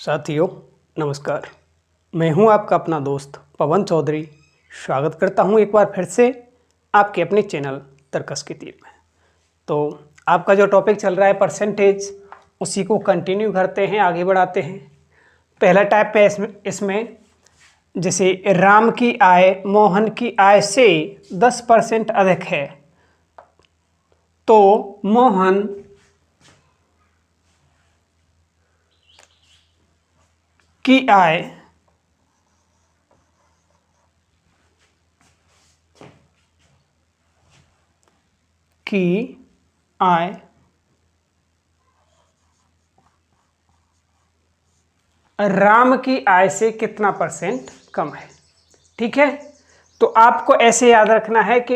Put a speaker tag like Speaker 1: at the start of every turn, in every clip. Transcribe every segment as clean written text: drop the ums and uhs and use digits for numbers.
Speaker 1: साथियों नमस्कार, मैं हूं आपका अपना दोस्त पवन चौधरी। स्वागत करता हूं एक बार फिर से आपके अपने चैनल तर्कस की तीर में। तो आपका जो टॉपिक चल रहा है परसेंटेज, उसी को कंटिन्यू करते हैं, आगे बढ़ाते हैं। पहला टाइप है इसमें जैसे राम की आय मोहन की आय से 10% अधिक है, तो मोहन की आय राम की आय से कितना परसेंट कम है। ठीक है, तो आपको ऐसे याद रखना है कि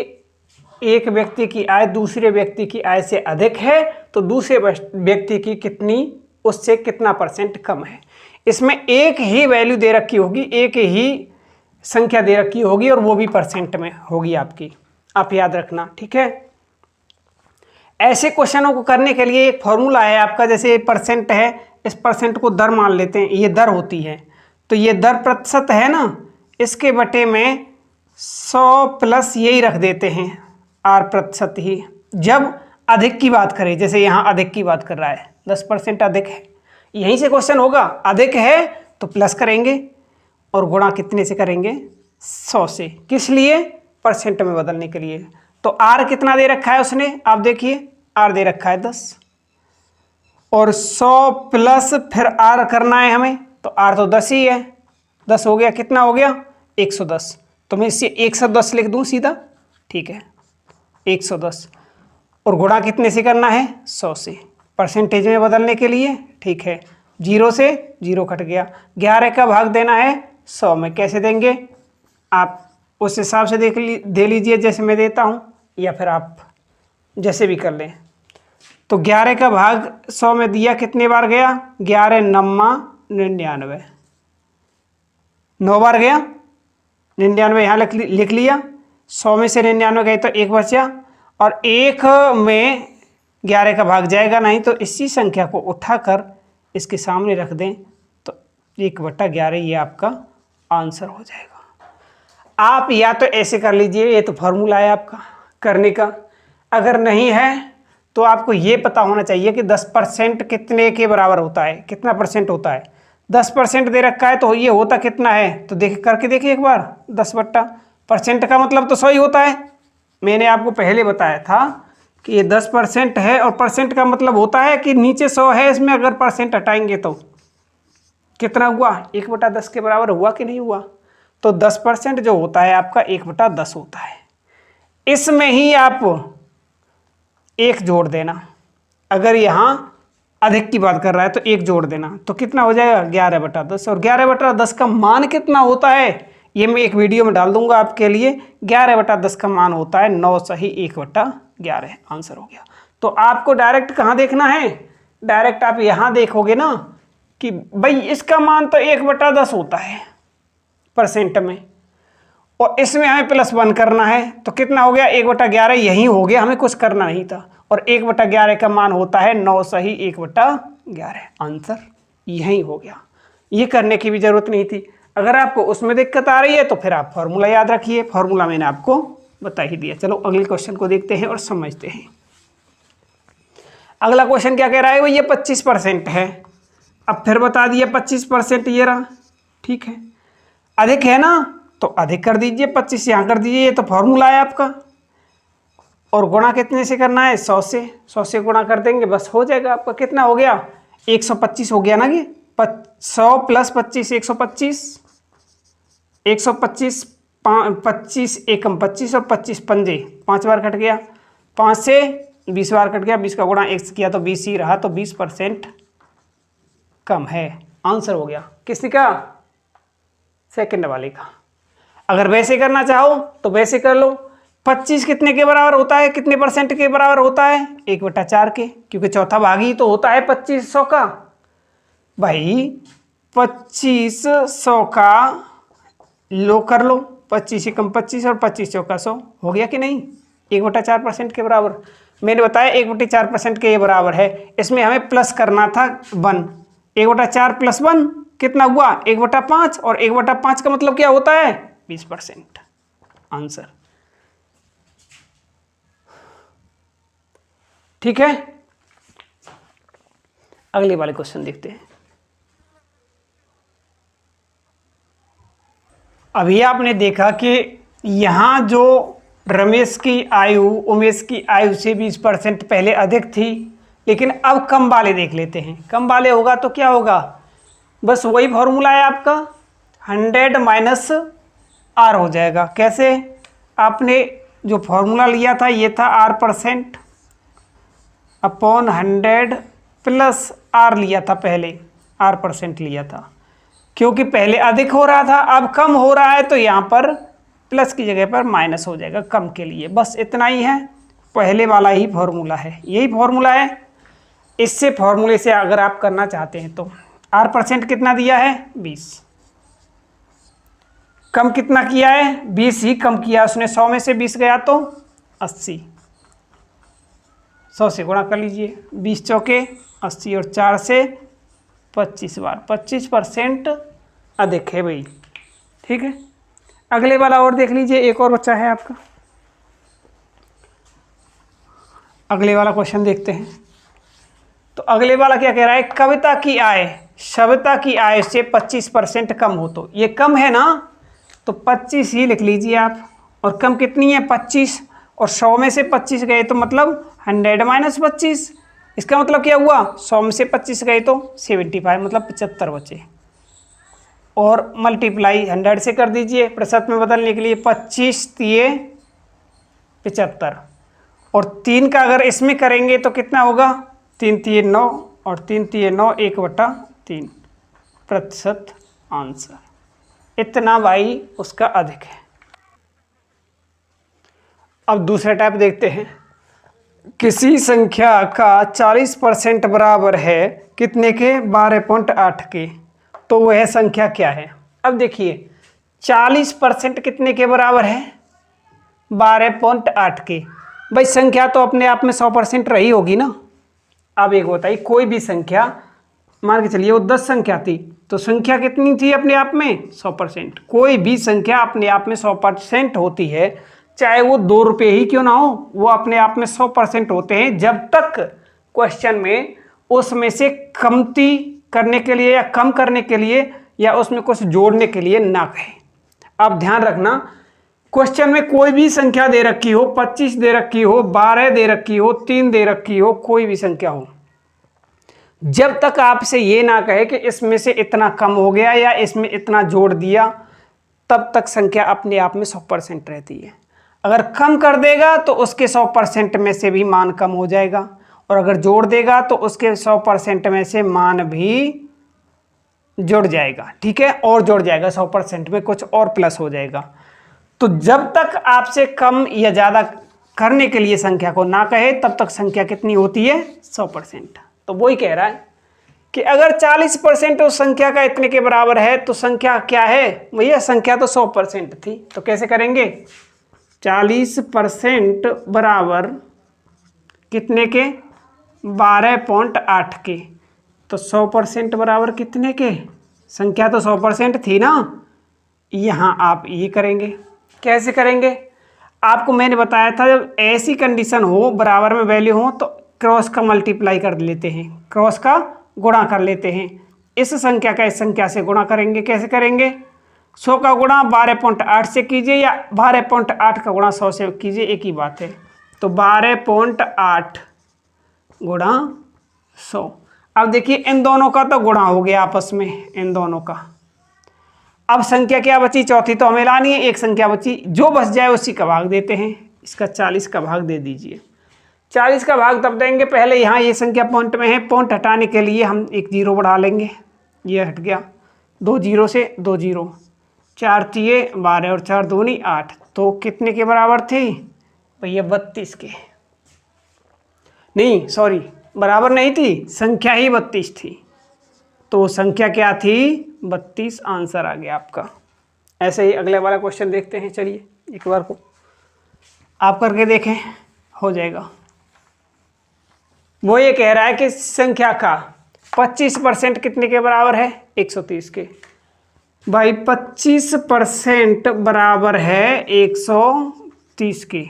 Speaker 1: एक व्यक्ति की आय दूसरे व्यक्ति की आय से अधिक है, तो दूसरे व्यक्ति की कितनी, उससे कितना परसेंट कम है। इसमें एक ही वैल्यू दे रखी होगी, एक ही संख्या दे रखी होगी, और वो भी परसेंट में होगी आपकी, आप याद रखना। ठीक है, ऐसे क्वेश्चनों को करने के लिए एक फॉर्मूला है आपका। जैसे परसेंट है, इस परसेंट को दर मान लेते हैं, ये दर होती है, तो ये दर प्रतिशत है ना, इसके बटे में 100 प्लस यही रख देते हैं आर प्रतिशत ही। जब अधिक की बात करें, जैसे यहाँ अधिक की बात कर रहा है, 10% अधिक है, यहीं से क्वेश्चन होगा। अधिक है तो प्लस करेंगे और गुणा कितने से करेंगे, 100 से। किस लिए, परसेंट में बदलने के लिए। तो आर कितना दे रखा है उसने, आप देखिए आर दे रखा है 10, और 100 प्लस फिर आर करना है हमें, तो आर तो 10 ही है। 10 हो गया, कितना हो गया 110, तो मैं इससे 110 लिख दूं सीधा। ठीक है, 110, और गुणा कितने से करना है, 100 से, परसेंटेज में बदलने के लिए। ठीक है, 0 से 0 कट गया। 11 का भाग देना है 100 में, कैसे देंगे आप उस हिसाब से दे लीजिए, जैसे मैं देता हूँ, या फिर आप जैसे भी कर लें। तो 11 का भाग 100 में दिया, कितने बार गया, 11 9 99, 9 बार गया। 99 यहाँ लिख लिया, 100 में से 99 गए तो 1 बचा, और 1 में 11 का भाग जाएगा नहीं, तो इसी संख्या को उठाकर इसके सामने रख दें, तो 1/11 ये आपका आंसर हो जाएगा। आप या तो ऐसे कर लीजिए, ये तो फॉर्मूला है आपका करने का। अगर नहीं है तो आपको ये पता होना चाहिए कि 10% कितने के बराबर होता है, कितना परसेंट होता है। 10% दे रखा है तो ये होता कितना है, तो देख करके देखिए एक बार। 10/% का मतलब तो 100 ही होता है। मैंने आपको पहले बताया था कि ये 10% है, और परसेंट का मतलब होता है कि नीचे 100 है, इसमें अगर परसेंट हटाएंगे तो कितना हुआ, 1/10 के बराबर हुआ कि नहीं हुआ। तो 10% जो होता है आपका 1/10 होता है। इसमें ही आप 1 जोड़ देना, अगर यहाँ अधिक की बात कर रहा है तो 1 जोड़ देना, तो कितना हो जाएगा 11/10। और 11/10 का मान कितना होता है, ये मैं एक वीडियो में डाल दूंगा आपके लिए। 11/10 का मान होता है 9 सही 1/11, आंसर हो गया। तो आपको डायरेक्ट कहाँ देखना है, डायरेक्ट आप यहाँ देखोगे ना कि भाई इसका मान तो 1/10 होता है परसेंट में, और इसमें हमें +1 करना है, तो कितना हो गया 1/11, यही हो गया, हमें कुछ करना नहीं था। और 1/11 का मान होता है 9 सही 1/11, आंसर यही हो गया। ये करने की भी जरूरत नहीं थी। अगर आपको उसमें दिक्कत आ रही है तो फिर आप फॉर्मूला याद रखिए, फॉर्मूला मैंने आपको बता ही दिया। चलो अगले क्वेश्चन को देखते हैं और समझते हैं। अगला क्वेश्चन क्या कह रहा है, वो ये 25% है। अब फिर बता दिया 25% ये रहा। ठीक है, अधिक है ना, तो अधिक कर दीजिए, 25 यहाँ कर दीजिए, ये तो फॉर्मूला है आपका। और गुणा कितने से करना है, 100 से। 100 से गुणा कर देंगे, बस हो जाएगा आपका। कितना हो गया 125 हो गया ना, कि 100 प्लस 25 125, 125 25 एकम 25, और 25 पंजे 5 बार कट गया, 5 से 20 बार कट गया, 20 का गुणा 1 किया तो 20 ही रहा, तो 20% कम है, आंसर हो गया। किसी का, सेकंड वाले का। अगर वैसे करना चाहो तो वैसे कर लो। 25 कितने के बराबर होता है, कितने परसेंट के बराबर होता है, 1/4 के, क्योंकि चौथा भाग ही तो होता है 2500 का। भाई 2500 का लो कर लो, 25 एकम 25 और 25 चौका 100 हो गया कि नहीं, 1/4% के बराबर। मैंने बताया 1/4% के ये बराबर है। इसमें हमें प्लस करना था 1, 1/4 + 1 कितना हुआ 1/5, और 1/5 का मतलब क्या होता है 20%। आंसर ठीक है। अगले वाले क्वेश्चन देखते हैं। अभी आपने देखा कि यहां जो रमेश की आयु उमेश की आयु से 20% पहले अधिक थी, लेकिन अब कम वाले देख लेते हैं। कम वाले होगा तो क्या होगा, बस वही फॉर्मूला है आपका 100 - R हो जाएगा। कैसे, आपने जो फॉर्मूला लिया था ये था R% अपॉन 100 + R लिया था, पहले R% लिया था, क्योंकि पहले अधिक हो रहा था अब कम हो रहा है, तो यहाँ पर प्लस की जगह पर माइनस हो जाएगा कम के लिए। बस इतना ही है, पहले वाला ही फॉर्मूला है, यही फॉर्मूला है। इससे फॉर्मूले से अगर आप करना चाहते हैं तो R% कितना दिया है 20, कम कितना किया है 20 ही कम किया उसने, 100 में से 20 गया तो 80, 100 से गुणा कर लीजिए, 20 चौके 80 और 4 से 25 बार, 25% अधिक है भाई। ठीक है, अगले वाला और देख लीजिए, एक और बच्चा है आपका। अगले वाला क्वेश्चन देखते हैं। तो अगले वाला क्या कह रहा है, कविता की आय सविता की आय से 25% कम हो तो, ये कम है ना तो 25 ही लिख लीजिए आप, और कम कितनी है 25, और 100 में से 25 गए तो मतलब 100 - 25, इसका मतलब क्या हुआ 100 में से 25 गए तो 75, मतलब 75 बचे, और मल्टीप्लाई 100 से कर दीजिए प्रतिशत में बदलने के लिए, 25 तिये 75, और 3 का अगर इसमें करेंगे तो कितना होगा 3 तिये 9, और 3 तिये 9 1/3 प्रतिशत। आंसर इतना भाई उसका अधिक है। अब दूसरा टाइप देखते हैं। किसी संख्या का 40% बराबर है कितने के 12.8 के, तो वह संख्या क्या है। अब देखिए 40% कितने के बराबर है 12.8 के, भाई संख्या तो अपने आप में 100% रही होगी ना। अब एक बताइए, कोई भी संख्या मान के चलिए वो 10 संख्या थी, तो संख्या कितनी थी अपने आप में 100%। कोई भी संख्या अपने आप में 100% होती है, चाहे वो 2 रुपये ही क्यों ना हो, वो अपने आप में 100% होते हैं, जब तक क्वेश्चन में उसमें से कमती करने के लिए या कम करने के लिए या उसमें कुछ जोड़ने के लिए ना कहे। अब ध्यान रखना, क्वेश्चन में कोई भी संख्या दे रखी हो, 25 दे रखी हो, 12 दे रखी हो, 3 दे रखी हो, कोई भी संख्या हो, जब तक आपसे ये ना कहे कि इसमें से इतना कम हो गया या इसमें इतना जोड़ दिया, तब तक संख्या अपने आप में 100% रहती है। अगर कम कर देगा तो उसके 100% में से भी मान कम हो जाएगा, और अगर जोड़ देगा तो उसके 100% में से मान भी जुड़ जाएगा। ठीक है, और जुड़ जाएगा 100% में कुछ और प्लस हो जाएगा। तो जब तक आपसे कम या ज़्यादा करने के लिए संख्या को ना कहे, तब तक संख्या कितनी होती है 100%। तो वही कह रहा है कि अगर 40% उस संख्या का इतने के बराबर है तो संख्या क्या है भैया, संख्या तो 100% थी। तो कैसे करेंगे, 40% बराबर कितने के 12.8 के, तो 100% बराबर कितने के, संख्या तो 100% थी ना। यहाँ आप ये करेंगे, कैसे करेंगे, आपको मैंने बताया था जब ऐसी कंडीशन हो बराबर में वैल्यू हो तो क्रॉस का मल्टीप्लाई कर लेते हैं, क्रॉस का गुणा कर लेते हैं। इस संख्या का इस संख्या से गुणा करेंगे, कैसे करेंगे, 100 का गुणा 12.8 से कीजिए या 12.8 का गुणा 100 से कीजिए, एक ही बात है। तो 12.8 गुणा 100। अब देखिए इन दोनों का तो गुणा हो गया आपस में, इन दोनों का। अब संख्या क्या बची, चौथी तो हमें लानी है, एक संख्या बची, जो बच जाए उसी का भाग देते हैं। इसका 40 का भाग दे दीजिए। 40 का भाग तब देंगे, पहले यहाँ ये संख्या पॉइंट में है, पॉइंट हटाने के लिए हम एक जीरो बढ़ा लेंगे, ये हट गया, 2 जीरो से 2 जीरो, 4 तिये 12 और 4 दूनी 8, तो कितने के बराबर थी भैया 32 के, नहीं सॉरी बराबर नहीं थी, संख्या ही 32 थी, तो संख्या क्या थी 32। आंसर आ गया आपका। ऐसे ही अगले वाला क्वेश्चन देखते हैं, चलिए एक बार को आप करके देखें, हो जाएगा। वो ये कह रहा है कि संख्या का 25% कितने के बराबर है? 130 के। भाई 25% बराबर है 130 के।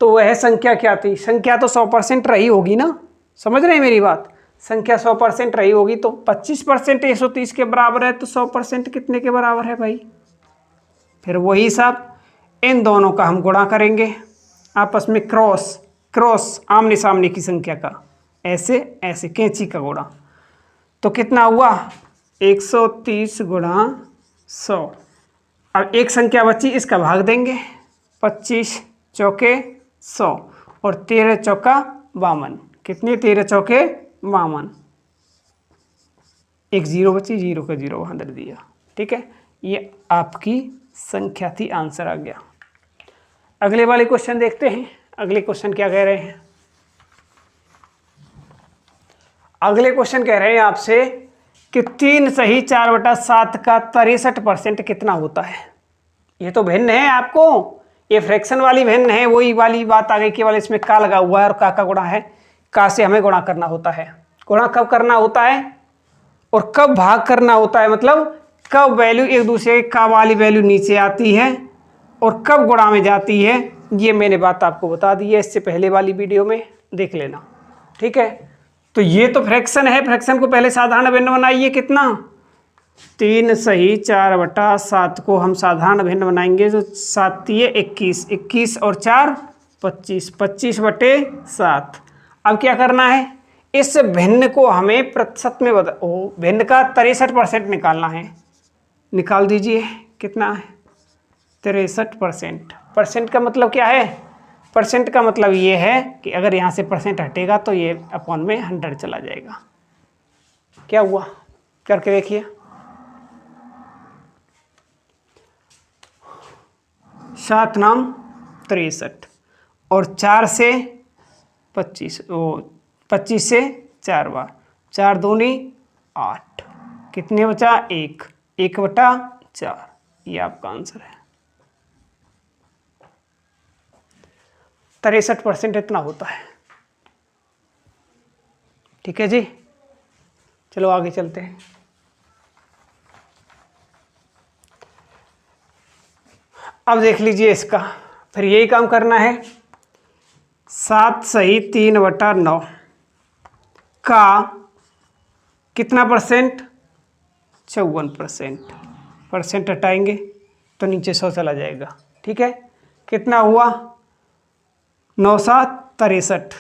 Speaker 1: तो वह संख्या क्या थी? संख्या तो 100% रही होगी ना, समझ रहे हैं मेरी बात? संख्या 100% रही होगी, तो 25% 130 के बराबर है, तो 100% कितने के बराबर है भाई? फिर वही हिसाब, इन दोनों का हम गुणा करेंगे आपस में, क्रॉस आमने सामने की संख्या का, ऐसे ऐसे कैंची का गुणा। तो कितना हुआ? 130 गुणा 100। अब एक संख्या बची, इसका भाग देंगे। 25 चौके 100 और 13 चौका 52। कितने? 13 चौके 52। एक जीरो बची, जीरो का जीरो वहाँ दे दिया। ठीक है, ये आपकी संख्या थी, आंसर आ गया। अगले वाले क्वेश्चन देखते हैं। अगले क्वेश्चन क्या कह रहे हैं? अगले क्वेश्चन कह रहे हैं आपसे कि 3 सही 4/7 का 63% कितना होता है? ये तो भिन्न है आपको, ये फ्रैक्शन वाली भिन्न है, वही वाली बात आ गई, केवल इसमें का लगा हुआ है और का गुणा है। का से हमें गुणा करना होता है। गुणा कब करना होता है और कब भाग करना होता है, मतलब कब वैल्यू एक दूसरे का वाली वैल्यू नीचे आती है और कब गुणा में जाती है, ये मैंने बात आपको बता दी है इससे पहले वाली वीडियो में, देख लेना। ठीक है, तो ये तो फ्रैक्शन है, फ्रैक्शन को पहले साधारण भिन्न बनाइए। कितना? 3 सही 4/7 को हम साधारण भिन्न बनाएंगे, तो 7 21, 21 और 4 25, 25/7। अब क्या करना है? इस भिन्न को हमें प्रतिशत में भिन्न का 63% निकालना है। निकाल दीजिए, कितना है? 63%। परसेंट का मतलब क्या है? परसेंट का मतलब ये है कि अगर यहाँ से परसेंट हटेगा तो ये अपॉन में 100 चला जाएगा। क्या हुआ? करके देखिए। 7 नाम 63 और 4 से 25, 25 से 4 बार, 4 दूनी 8, कितने बचा? 1/4। ये आपका आंसर है। 63% इतना होता है। ठीक है जी, चलो आगे चलते हैं। अब देख लीजिए इसका, फिर यही काम करना है। 7 सही 3/9 का कितना परसेंट? 54%। परसेंट हटाएंगे तो नीचे 100 चला जाएगा। ठीक है, कितना हुआ? 9 7 63,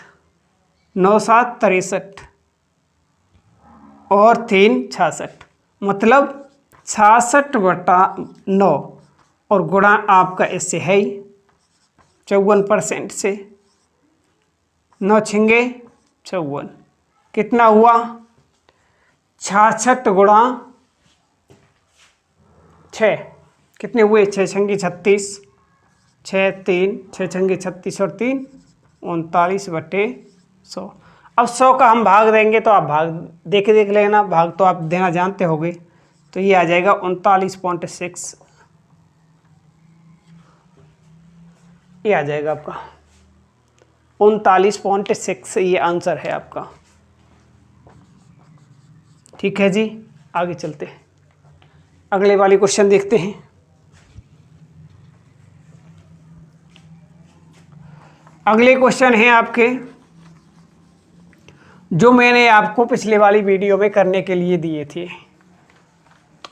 Speaker 1: 9 7 63 और 3 66, मतलब 66/9 और गुणा आपका इससे है ही 54% से। 9 छिंगे 54, कितना हुआ? 66 गुणा 6, कितने हुए? 6 छंगे 36, 6 3 6 छंगे 36 और 3 39/100। अब 100 का हम भाग देंगे, तो आप भाग देख लेना, भाग तो आप देना जानते होगे। तो ये आ जाएगा 39.6, ये आ जाएगा आपका 39.6, ये आंसर है आपका। ठीक है जी, आगे चलते हैं। अगले वाले क्वेश्चन देखते हैं। अगले क्वेश्चन हैं आपके, जो मैंने आपको पिछले वाली वीडियो में करने के लिए दिए थे।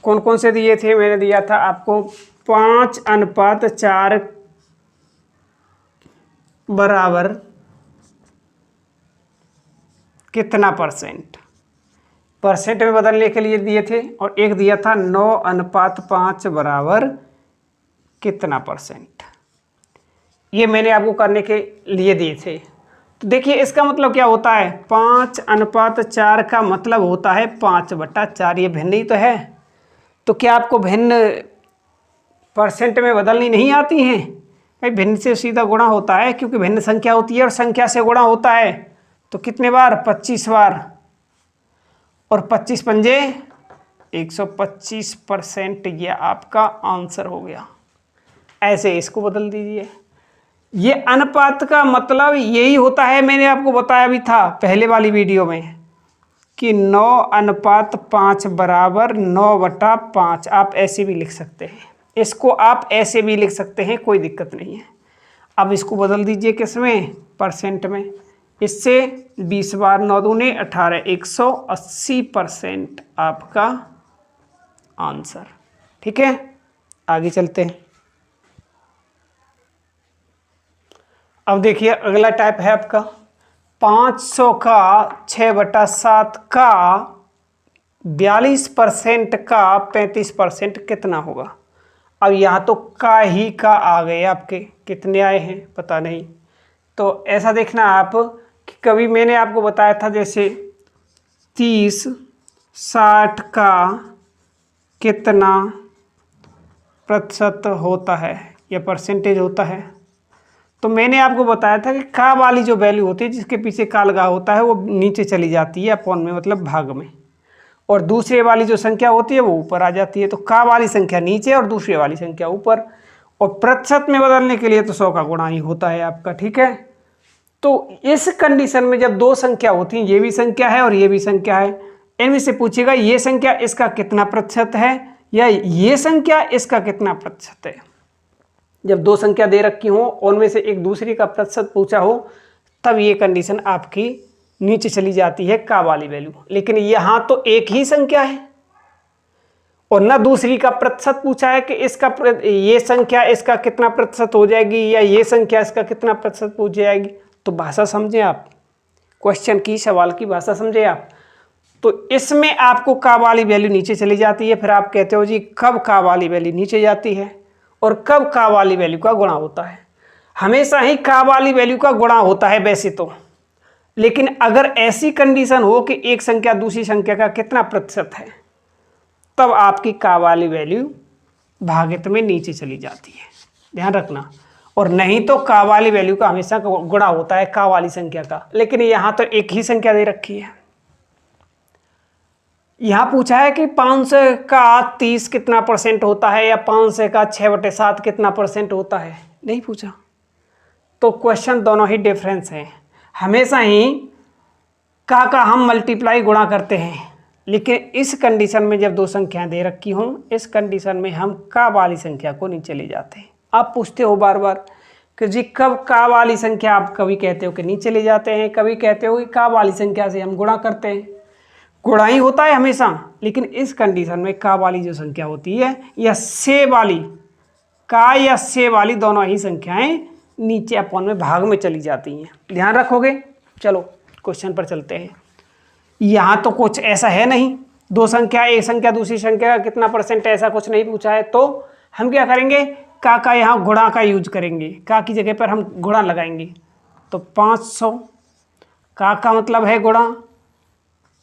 Speaker 1: कौन कौन से दिए थे? मैंने दिया था आपको 5:4 बराबर कितना परसेंट, परसेंट में बदलने के लिए दिए थे। और एक दिया था 9:5 बराबर कितना परसेंट, ये मैंने आपको करने के लिए दिए थे। तो देखिए इसका मतलब क्या होता है? 5:4 का मतलब होता है 5/4। ये भिन्न ही तो है। तो क्या आपको भिन्न परसेंट में बदलनी नहीं आती हैं? भाई भिन्न से सीधा गुणा होता है, क्योंकि भिन्न संख्या होती है और संख्या से गुणा होता है। तो कितने बार? 25 बार, और 25 पंजे 125%। ये आपका आंसर हो गया। ऐसे इसको बदल दीजिए। ये अनुपात का मतलब यही होता है, मैंने आपको बताया भी था पहले वाली वीडियो में, कि 9:5 बराबर 9/5। आप ऐसे भी लिख सकते हैं, इसको आप ऐसे भी लिख सकते हैं, कोई दिक्कत नहीं है। अब इसको बदल दीजिए किसमें, परसेंट में। इससे 20 बार 9 दूने 18, 180% आपका आंसर। ठीक है, आगे चलते हैं। अब देखिए अगला टाइप है आपका 500 का 6/7 का 42% का 35% कितना होगा। अब यहाँ तो का ही का आ गए, आपके कितने आए हैं पता नहीं। तो ऐसा देखना आप कि कभी मैंने आपको बताया था जैसे 30-60 का कितना प्रतिशत होता है या परसेंटेज होता है, तो मैंने आपको बताया था कि का वाली जो वैल्यू होती है जिसके पीछे का लगा होता है वो नीचे चली जाती है अपॉन में, मतलब भाग में, और दूसरे वाली जो संख्या होती है वो ऊपर आ जाती है। तो का वाली संख्या नीचे और दूसरे वाली संख्या ऊपर, और प्रतिशत में बदलने के लिए तो 100 का गुणा ही होता है आपका। ठीक है, तो इस कंडीशन में जब दो संख्या होती हैं, ये भी संख्या है और ये भी संख्या है, इनमें से पूछेगा ये संख्या इसका कितना प्रतिशत है या ये संख्या इसका कितना प्रतिशत है। जब दो संख्या दे रखी हो उनमें से एक दूसरी का प्रतिशत पूछा हो तब ये कंडीशन आपकी नीचे चली जाती है का वाली वैल्यू। लेकिन यहाँ तो एक ही संख्या है और ना दूसरी का प्रतिशत पूछा है कि इसका ये संख्या इसका कितना प्रतिशत हो जाएगी या ये संख्या इसका कितना प्रतिशत पूछ जाएगी। तो भाषा समझें आप, क्वेश्चन की, सवाल की भाषा समझे आप। तो इसमें आपको का वाली वैल्यू नीचे चली जाती है, फिर आप कहते हो जी कब का वाली वैल्यू नीचे जाती है और कब का वाली वैल्यू का गुणा होता है। हमेशा ही का वाली वैल्यू का गुणा होता है वैसे तो, लेकिन अगर ऐसी कंडीशन हो कि एक संख्या दूसरी संख्या का कितना प्रतिशत है तब आपकी का वाली वैल्यू भागित में नीचे चली जाती है, ध्यान रखना। और नहीं तो का वाली वैल्यू का हमेशा गुणा होता है का वाली संख्या का। लेकिन यहाँ तो एक ही संख्या दे रखी है। यहाँ पूछा है कि 500 का 30 कितना परसेंट होता है या 500 का 6/7 कितना परसेंट होता है, नहीं पूछा। तो क्वेश्चन दोनों ही डिफरेंस हैं। हमेशा ही का हम मल्टीप्लाई गुणा करते हैं, लेकिन इस कंडीशन में जब दो संख्याएं दे रखी हों इस कंडीशन में हम का वाली संख्या को नीचे ले जाते हैं। आप पूछते हो बार बार कि जी कब का वाली संख्या, आप कभी कहते हो कि नीचे ले जाते हैं, कभी कहते हो कि का वाली संख्या से हम गुणा करते हैं। गुणा ही होता है हमेशा, लेकिन इस कंडीशन में का वाली जो संख्या होती है या से वाली, का या से वाली दोनों ही संख्याएं नीचे अपॉन में भाग में चली जाती हैं। ध्यान रखोगे। चलो क्वेश्चन पर चलते हैं। यहाँ तो कुछ ऐसा है नहीं, दो संख्या एक संख्या दूसरी संख्या का कितना परसेंट, ऐसा कुछ नहीं पूछा है। तो हम क्या करेंगे, का यहाँ गुणा का यूज करेंगे, का की जगह पर हम गुणा लगाएंगे। तो 500 का मतलब है गुणा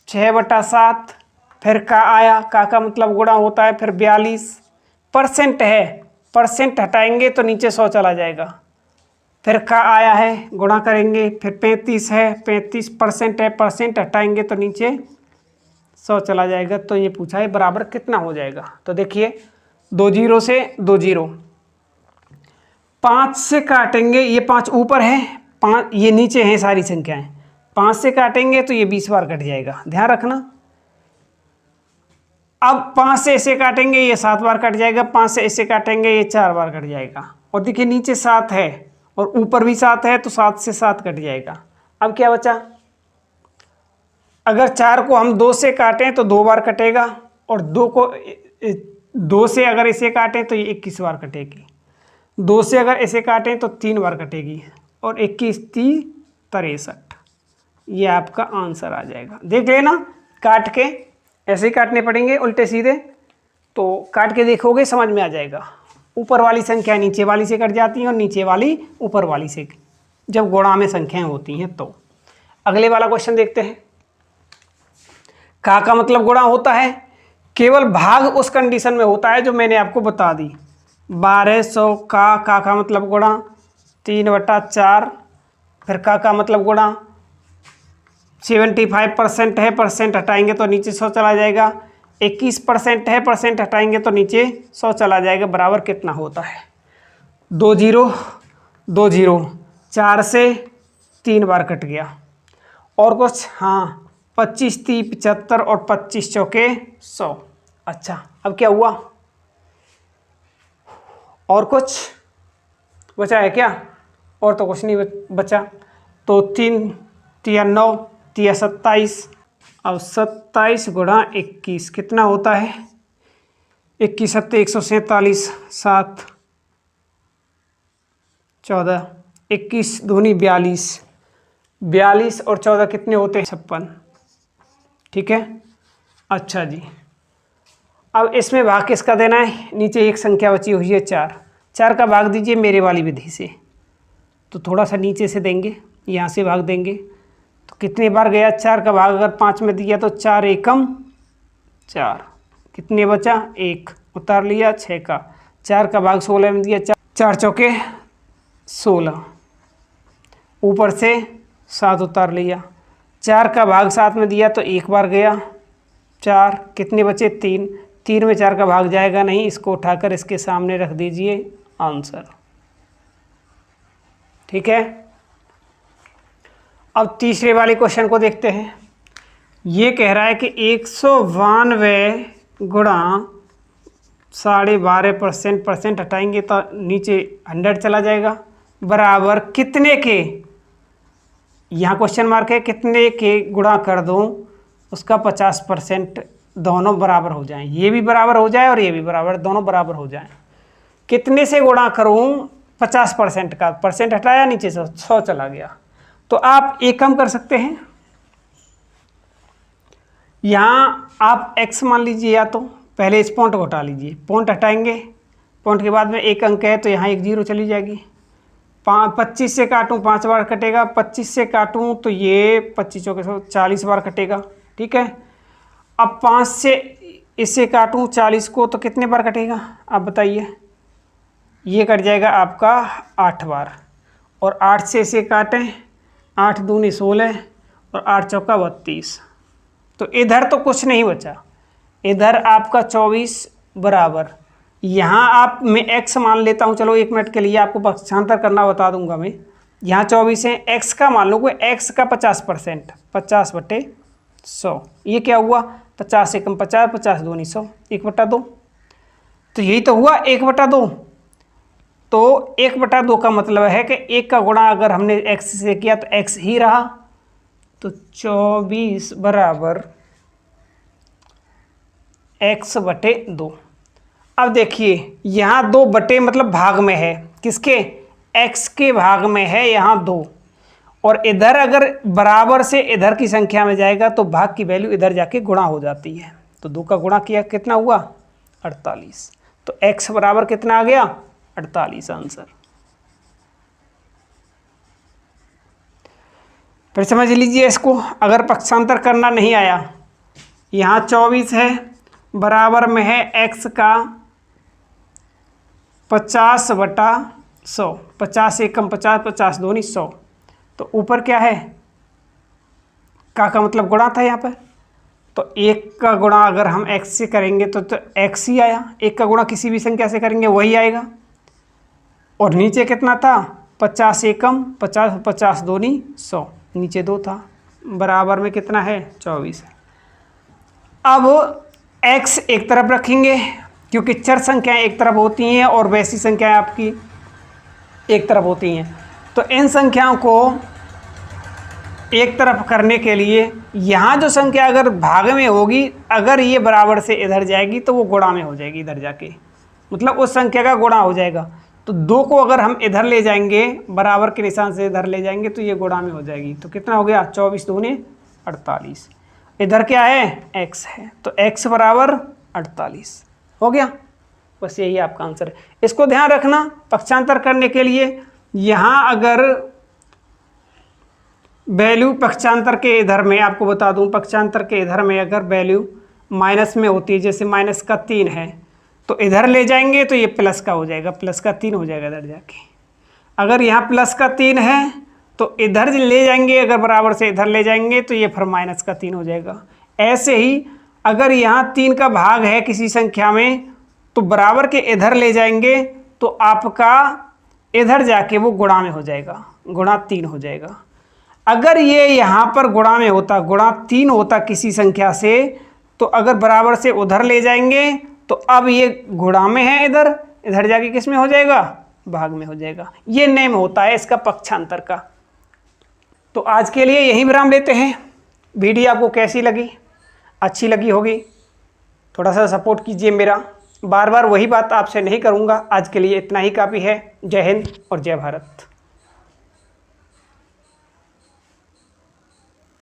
Speaker 1: 6/7, फिर का आया, का मतलब गुणा होता है, फिर 42% है, परसेंट हटाएंगे तो नीचे 100 चला जाएगा, फिर का आया है गुणा करेंगे, फिर 35 है, 35% है, परसेंट हटाएंगे तो नीचे 100 चला जाएगा। तो ये पूछा है बराबर कितना हो जाएगा। तो देखिए 2 0 से 2 0, 5 से काटेंगे, ये 5 ऊपर है, 5 ये नीचे हैं सारी संख्याएं, 5 से काटेंगे तो ये 20 बार कट जाएगा, ध्यान रखना। अब 5 से ऐसे काटेंगे ये 7 बार कट जाएगा, 5 से ऐसे काटेंगे ये 4 बार कट जाएगा। और देखिए नीचे 7 है और ऊपर भी 7 है तो 7 से 7 कट जाएगा। अब क्या बचा, अगर 4 को हम 2 से काटें तो 2 बार कटेगा, और 2 से अगर इसे काटें तो ये 21 बार कटेगी, 2 से अगर इसे काटें तो 3 बार कटेगी, और 21 3 63, ये आपका आंसर आ जाएगा। देख लेना, काट के ऐसे ही काटने पड़ेंगे उल्टे सीधे, तो काट के देखोगे समझ में आ जाएगा। ऊपर वाली संख्या नीचे वाली से कट जाती हैं और नीचे वाली ऊपर वाली से, जब गुणा में संख्याएं होती हैं। तो अगले वाला क्वेश्चन देखते हैं। का मतलब गुणा होता है, केवल भाग उस कंडीशन में होता है जो मैंने आपको बता दी। 1200 का मतलब गुणा 3/4, फिर का मतलब गुणा 75% है, परसेंट हटाएंगे तो नीचे 100 चला जाएगा, 21% है, परसेंट हटाएंगे तो नीचे 100 चला जाएगा, बराबर कितना होता है। 2 0 2 0, 4 से 3 बार कट गया। और कुछ, हाँ 25 3 75 और 25 चौके 100। अच्छा, अब क्या हुआ, और कुछ बचा है क्या? और तो कुछ नहीं बचा। तो 3 तिया 9 तिया 27। अब 27 गुणा 21 कितना होता है? 21 सत्ते 147, 7 14, 21 दूनी 42, 42 और 14 कितने होते हैं? 56। ठीक है। अच्छा जी, अब इसमें भाग किसका देना है? नीचे एक संख्या बची हुई है 4, 4 का भाग दीजिए मेरे वाली विधि से। तो थोड़ा सा नीचे से देंगे, यहाँ से भाग देंगे तो कितने बार गया? 4 का भाग अगर 5 में दिया तो 4 एकम 4, कितने बचा? 1 उतार लिया। 6 का 4 का भाग 16 में दिया, 4 चौके 16, ऊपर से 7 उतार लिया। 4 का भाग 7 में दिया तो 1 बार गया, 4 कितने बचे? 3, 3 में 4 का भाग जाएगा नहीं, इसको उठाकर इसके सामने रख दीजिए, आंसर। ठीक है। अब तीसरे वाले क्वेश्चन को देखते हैं। ये कह रहा है कि 192 गुणा 12.5% परसेंट हटाएंगे तो नीचे 100 चला जाएगा, बराबर कितने के, यहाँ क्वेश्चन मार्क है, कितने के गुणा कर दूँ उसका 50% दोनों बराबर हो जाएं, ये भी बराबर हो जाए और ये भी बराबर, दोनों बराबर हो जाएं। कितने से गुणा करूँ 50% का? परसेंट हटाया, नीचे से 100 चला गया। तो आप एक काम कर सकते हैं, यहाँ आप x मान लीजिए, या तो पहले इस पॉइंट को हटा लीजिए, पॉइंट हटाएंगे, पॉइंट के बाद में एक अंक है तो यहाँ एक 0 चली जाएगी। 25 से काटूँ 5 बार कटेगा, 25 से काटूँ तो ये 25 चौके 40 बार कटेगा। ठीक है। अब 5 से इससे काटूँ 40 को तो कितने बार कटेगा आप बताइए? ये कट जाएगा आपका 8 बार। और 8 से इसे काटें, 8 दूनी 16 और 8 चौका 32। तो इधर तो कुछ नहीं बचा, इधर आपका 24 बराबर, यहाँ आप मैं x मान लेता हूँ, चलो 1 मिनट के लिए आपको पक्षांतर करना बता दूंगा मैं। यहाँ 24 है, x का मान लो कोई x का 50%, 50/100, ये क्या हुआ? 50 एकम 50, 50 दूनी 100, 1/2। तो यही तो हुआ 1/2। तो 1/2 का मतलब है कि 1 का गुणा अगर हमने x से किया तो x ही रहा। तो 24 बराबर x/2। अब देखिए यहाँ 2 बटे मतलब भाग में है, किसके? x के भाग में है यहाँ 2, और इधर अगर बराबर से इधर की संख्या में जाएगा तो भाग की वैल्यू इधर जाके गुणा हो जाती है। तो 2 का गुणा किया कितना हुआ? 48। तो x बराबर कितना आ गया? 48 आंसर। फिर समझ लीजिए इसको, अगर पक्षांतर करना नहीं आया, यहाँ 24 है, बराबर में है x का 50/100, 50 एकम 50, 50 दूनी 100। तो ऊपर क्या है? का मतलब गुणा था यहाँ पर, तो 1 का गुणा अगर हम x से करेंगे तो x ही आया, 1 का गुणा किसी भी संख्या से करेंगे वही आएगा। और नीचे कितना था? 50 एकम 50, 50 दूनी 100, नीचे 2 था, बराबर में कितना है? 24 है। अब x एक तरफ रखेंगे क्योंकि चर संख्याएं एक तरफ होती हैं और वैसी संख्याएं आपकी एक तरफ होती हैं। तो इन संख्याओं को एक तरफ करने के लिए यहाँ जो संख्या अगर भाग में होगी, अगर ये बराबर से इधर जाएगी तो वो गुणा में हो जाएगी इधर जाके, मतलब उस संख्या का गुणा हो जाएगा। तो 2 को अगर हम इधर ले जाएंगे, बराबर के निशान से इधर ले जाएंगे तो ये गुणा में हो जाएगी। तो कितना हो गया? 24 दूने 48। इधर क्या है? x है, तो x बराबर 48 हो गया। बस यही आपका आंसर है। इसको ध्यान रखना पक्षांतर करने के लिए, यहाँ अगर वैल्यू पक्षांतर के इधर में आपको बता दूं, पक्षांतर के इधर में अगर वैल्यू माइनस में होती है, जैसे माइनस का 3 है, तो इधर ले जाएंगे तो ये प्लस का हो जाएगा, प्लस का 3 हो जाएगा इधर जाके। अगर यहाँ प्लस का 3 है तो इधर ले जाएंगे, अगर बराबर से इधर ले जाएंगे तो ये फिर माइनस का 3 हो जाएगा। ऐसे ही अगर यहाँ 3 का भाग है किसी संख्या में तो बराबर के इधर ले जाएंगे तो आपका इधर जाके वो गुणा में हो जाएगा, गुणा 3 हो जाएगा। अगर ये यहाँ पर गुणा में होता, गुणा 3 होता किसी संख्या से, तो अगर बराबर से उधर ले जाएंगे तो अब ये गुणा में है, इधर इधर जाके किस में हो जाएगा, भाग में हो जाएगा। ये नेम होता है इसका पक्षांतर का। तो आज के लिए यहीं विराम लेते हैं। वीडियो आपको कैसी लगी, अच्छी लगी होगी, थोड़ा सा सपोर्ट कीजिए मेरा। बार बार वही बात आपसे नहीं करूँगा। आज के लिए इतना ही काफ़ी है। जय हिंद और जय भारत।